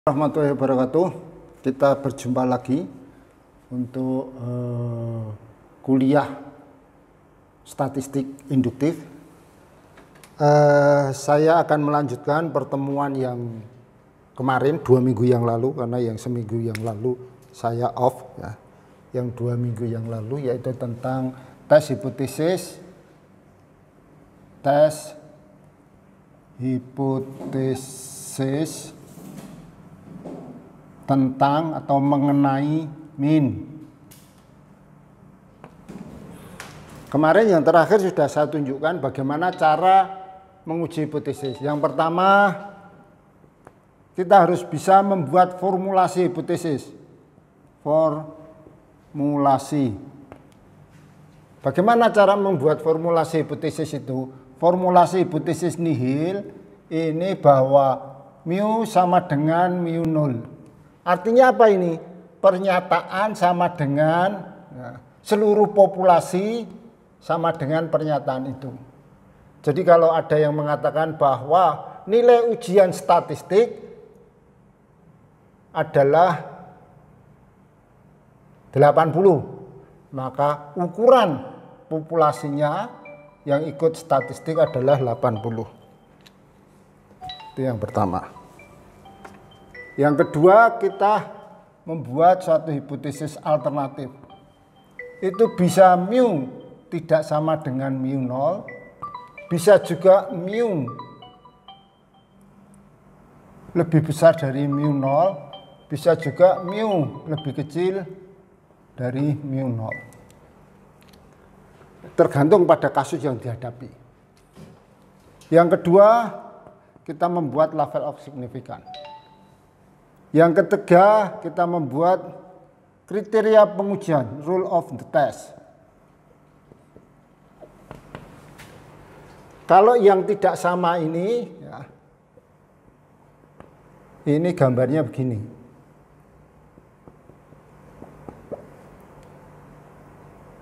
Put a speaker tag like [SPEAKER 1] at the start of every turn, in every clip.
[SPEAKER 1] Warahmatullahi wabarakatuh. Kita berjumpa lagi untuk kuliah statistik induktif. Saya akan melanjutkan pertemuan yang kemarin 2 minggu yang lalu, karena yang seminggu yang lalu saya off ya. Yang 2 minggu yang lalu yaitu tentang tes hipotesis, tentang atau mengenai min. Kemarin yang terakhir sudah saya tunjukkan bagaimana cara menguji hipotesis. Yang pertama, kita harus bisa membuat formulasi hipotesis. Formulasi. Bagaimana cara membuat formulasi hipotesis itu? Formulasi hipotesis nihil ini bahwa mu sama dengan mu nol. Artinya apa ini? Pernyataan sama dengan seluruh populasi sama dengan pernyataan itu. Jadi kalau ada yang mengatakan bahwa nilai ujian statistik adalah 80, maka ukuran populasinya yang ikut statistik adalah 80. Itu yang pertama. Yang kedua, kita membuat suatu hipotesis alternatif. Itu bisa mu tidak sama dengan mu nol, bisa juga mu lebih besar dari mu nol, bisa juga mu lebih kecil dari mu nol. Tergantung pada kasus yang dihadapi. Yang kedua, kita membuat level of significance. Yang ketiga, kita membuat kriteria pengujian, rule of the test. Kalau yang tidak sama ini, ya, ini gambarnya begini.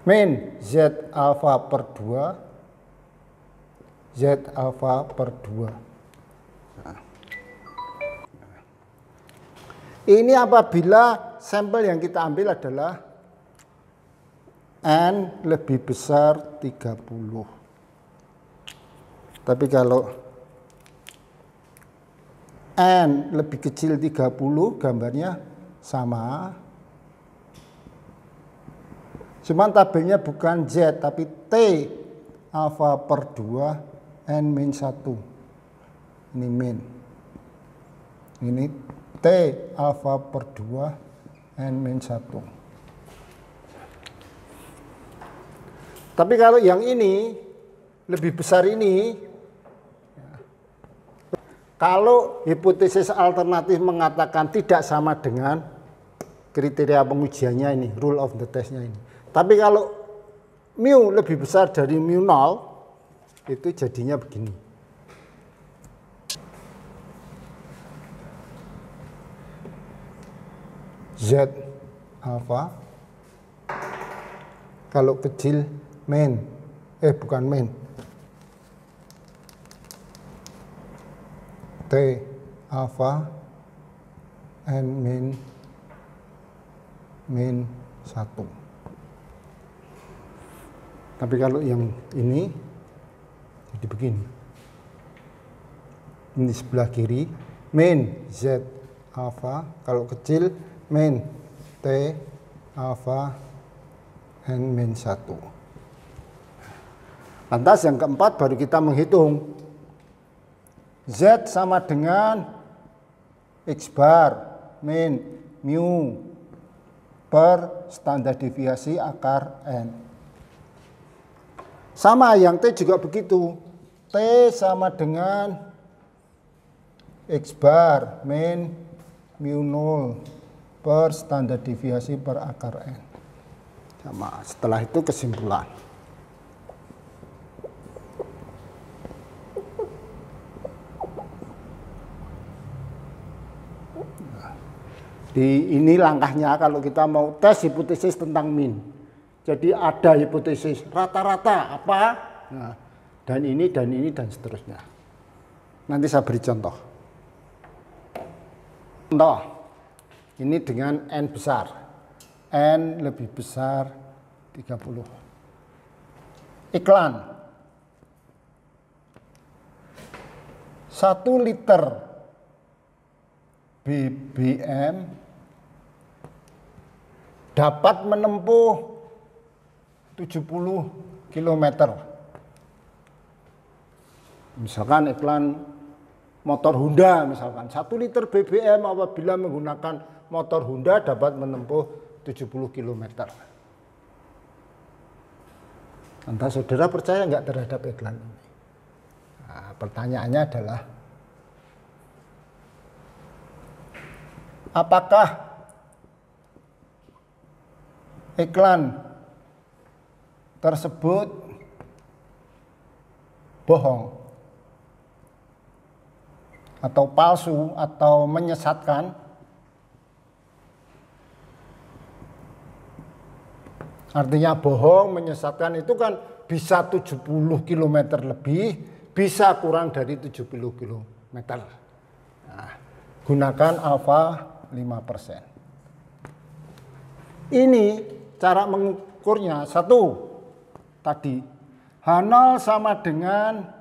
[SPEAKER 1] Min Z alpha per 2, Z alpha per 2. Ini apabila sampel yang kita ambil adalah N lebih besar 30. Tapi kalau N lebih kecil 30, gambarnya sama. Cuman tabelnya bukan Z, tapi T alpha per 2 N min 1. Ini min. Ini T alpha per 2 N min 1. Tapi kalau yang ini lebih besar ini, kalau hipotesis alternatif mengatakan tidak sama dengan kriteria pengujiannya ini, rule of the test-nya ini. Tapi kalau mu lebih besar dari mu nol, itu jadinya begini. Z alpha, kalau kecil min, bukan min, T alpha N min 1. Tapi kalau yang ini jadi begini. Ini sebelah kiri, min Z alpha, kalau kecil min T alpha N min 1. Lantas yang keempat baru kita menghitung. Z sama dengan X bar min mu per standar deviasi akar N. Sama yang T juga begitu. T sama dengan X bar min mu 0 per standar deviasi per akar N. Sama. Setelah itu kesimpulan. Ini langkahnya kalau kita mau tes hipotesis tentang min. Jadi ada hipotesis rata-rata apa, nah, dan ini dan seterusnya. Nanti saya beri contoh. Contoh, ini dengan N besar. N lebih besar 30. Iklan. 1 liter BBM dapat menempuh 70 km. Misalkan iklan motor Honda, misalkan 1 liter BBM apabila menggunakan motor Honda dapat menempuh 70 km. Entah saudara percaya nggak terhadap iklan ini? Nah, pertanyaannya adalah, apakah iklan tersebut bohong atau palsu atau menyesatkan? Artinya bohong, menyesatkan itu kan bisa 70 km lebih, bisa kurang dari 70 km. Nah, gunakan alfa 5%. Ini cara mengukurnya. 1, tadi H0 sama dengan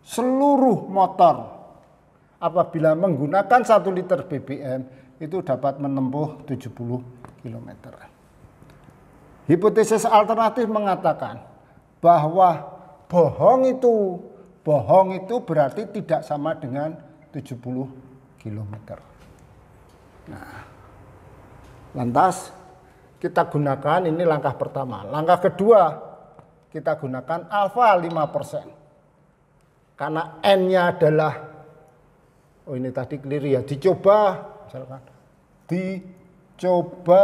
[SPEAKER 1] seluruh motor apabila menggunakan 1 liter BBM itu dapat menempuh 70 km. Hipotesis alternatif mengatakan bahwa bohong itu berarti tidak sama dengan 70 km. Nah, lantas kita gunakan, ini langkah pertama. Langkah kedua, kita gunakan alfa 5%. Karena N-nya adalah, oh ini tadi keliru ya, dicoba, misalkan, dicoba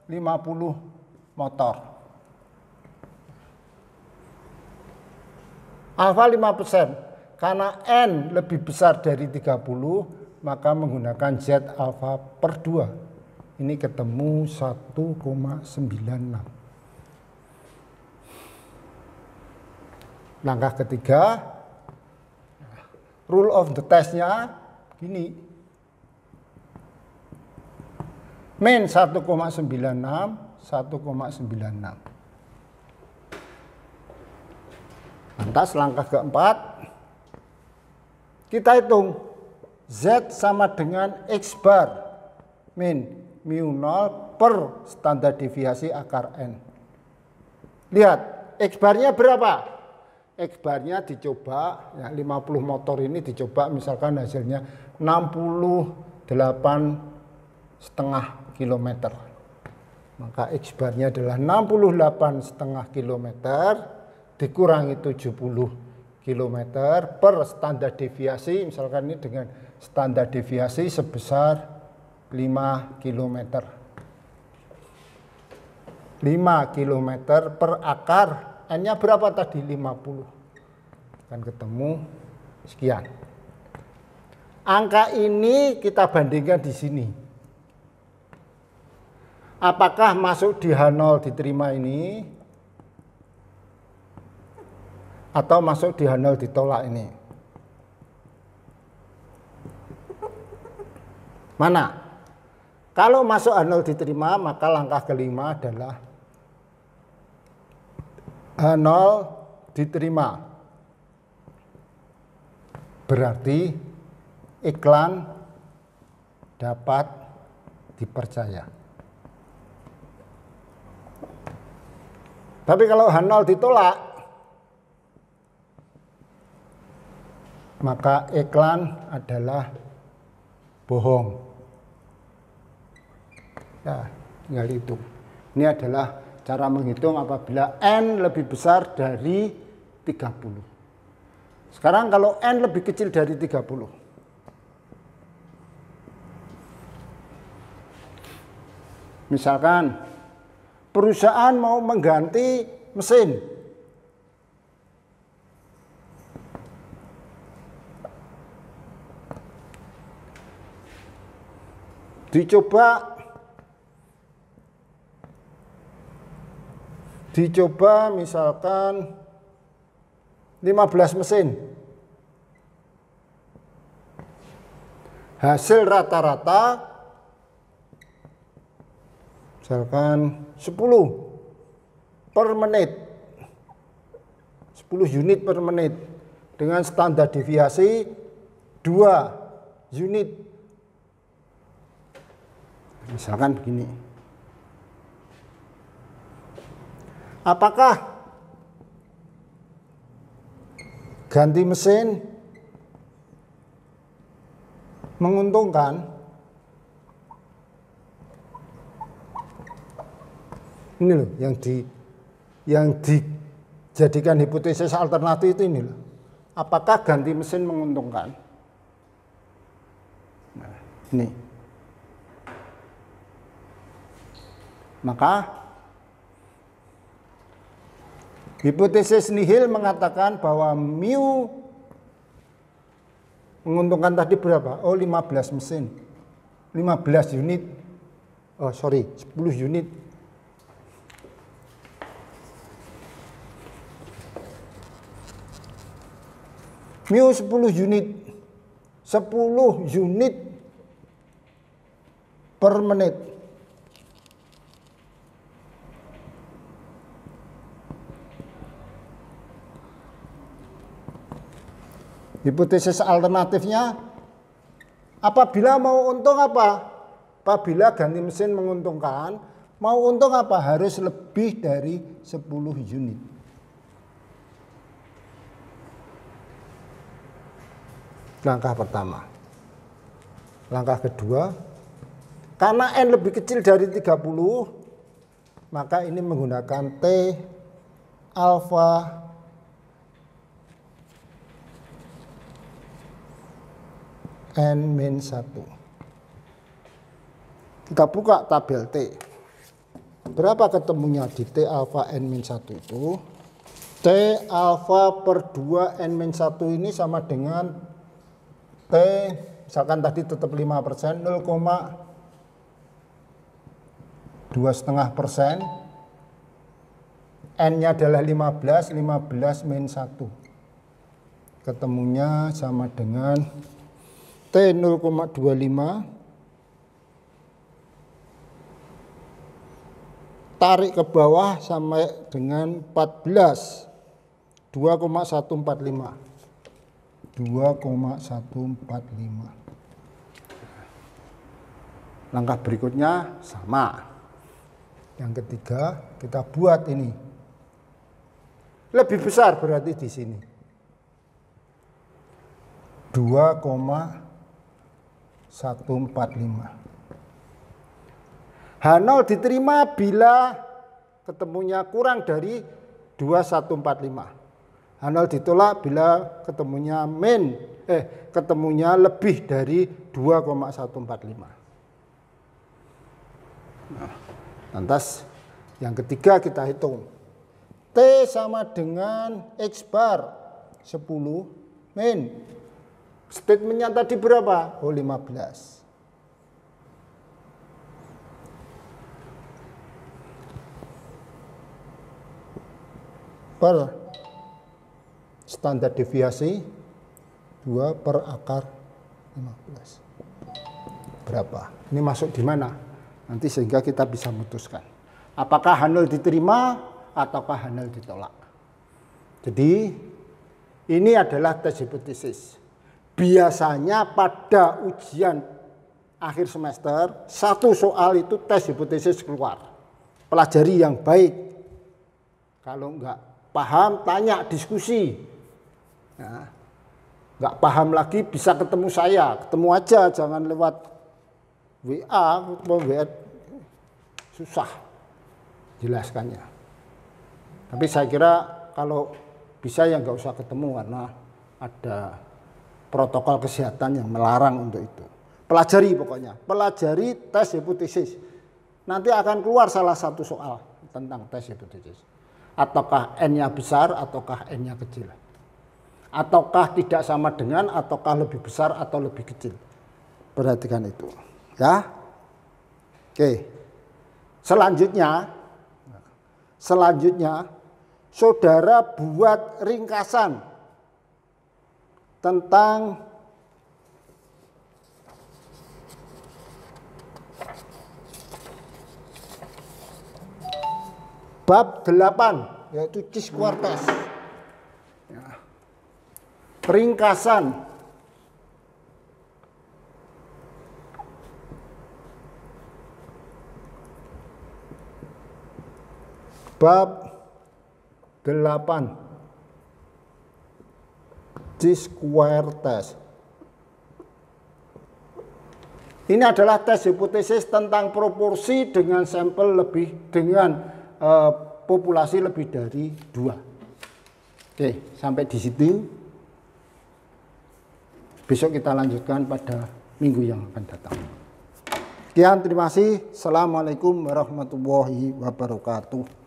[SPEAKER 1] 50 motor. Alfa 5%, karena N lebih besar dari 30, maka menggunakan Z alfa per 2. Ini ketemu 1,96. Langkah ketiga, rule of the test-nya gini. Min 1,96, 1,96. Lantas langkah keempat, kita hitung Z sama dengan X bar min mu 0 per standar deviasi akar N. Lihat, X barnya berapa? X barnya dicoba, ya 50 motor ini dicoba misalkan hasilnya 68,5 km. Maka X barnya adalah 68,5 km dikurangi 70 km per standar deviasi, misalkan ini dengan standar deviasi sebesar 5 km. 5 km per akar, N-nya berapa tadi? 50. Kan ketemu sekian. Angka ini kita bandingkan di sini. Apakah masuk di H0 diterima ini atau masuk di H0 ditolak ini? Mana? Kalau masuk H0 diterima, maka langkah kelima adalah H0 diterima. Berarti iklan dapat dipercaya. Tapi kalau H0 ditolak, maka iklan adalah bohong. Ya, tinggal hitung. Ini adalah cara menghitung apabila N lebih besar dari 30. Sekarang kalau N lebih kecil dari 30. Misalkan perusahaan mau mengganti mesin. Dicoba misalkan 15 mesin. hasil rata-rata misalkan 10 per menit, 10 unit per menit dengan standar deviasi 2 unit. Misalkan begini. Apakah ganti mesin menguntungkan? Ini loh yang dijadikan hipotesis alternatif itu ini loh. Apakah ganti mesin menguntungkan? Nah, ini. Maka hipotesis nihil mengatakan bahwa mu menguntungkan tadi berapa? Oh, 15 mesin. 15 unit. Oh, sorry, 10 unit. Mu 10 unit. 10 unit per menit. Hipotesis alternatifnya, apabila mau untung apa? Apabila ganti mesin menguntungkan, mau untung apa? Harus lebih dari 10 unit. Langkah pertama. Langkah kedua, karena N lebih kecil dari 30, maka ini menggunakan T alfa N-1. Kita buka tabel T. Berapa ketemunya di T alfa N-1 itu? T alfa per 2 N-1 ini sama dengan T, misalkan tadi tetap 5%, 0,2,5%. N-nya adalah 15, 15 min 1. Ketemunya sama dengan T 0,25 tarik ke bawah sampai dengan 14 2,145 2,145. Langkah berikutnya sama. Yang ketiga kita buat ini lebih besar, berarti di sini 2,145. H0 diterima bila ketemunya kurang dari 2145. H0 ditolak bila ketemunya ketemunya lebih dari 2,145. Nah, lantas yang ketiga kita hitung. T sama dengan X bar 10 min. Statementnya tadi berapa? Oh, 15. Per standar deviasi 2 per akar 15. Berapa? Ini masuk di mana? Nanti sehingga kita bisa memutuskan. Apakah H0 diterima ataukah H0 ditolak. Jadi ini adalah tes hipotesis. Biasanya pada ujian akhir semester, satu soal itu tes hipotesis keluar. Pelajari yang baik. Kalau enggak paham, tanya, diskusi. Nah, enggak paham lagi bisa ketemu saya. Ketemu aja, jangan lewat WA. WA susah jelaskannya. Tapi saya kira kalau bisa ya enggak usah ketemu karena ada protokol kesehatan yang melarang untuk itu. Pelajari pokoknya, pelajari tes hipotesis. Nanti akan keluar salah satu soal tentang tes hipotesis. Ataukah N-nya besar ataukah N-nya kecil. Ataukah tidak sama dengan ataukah lebih besar atau lebih kecil. Perhatikan itu. Ya. Oke. Selanjutnya saudara buat ringkasan tentang Bab 8 yaitu Cis-Quartès. Ya. Ringkasan. Bab 8 Cis-Quartès. Ini adalah tes hipotesis tentang proporsi dengan sampel lebih dengan populasi lebih dari 2. Oke, sampai di situ. Besok kita lanjutkan pada minggu yang akan datang. Sekian, terima kasih. Assalamualaikum warahmatullahi wabarakatuh.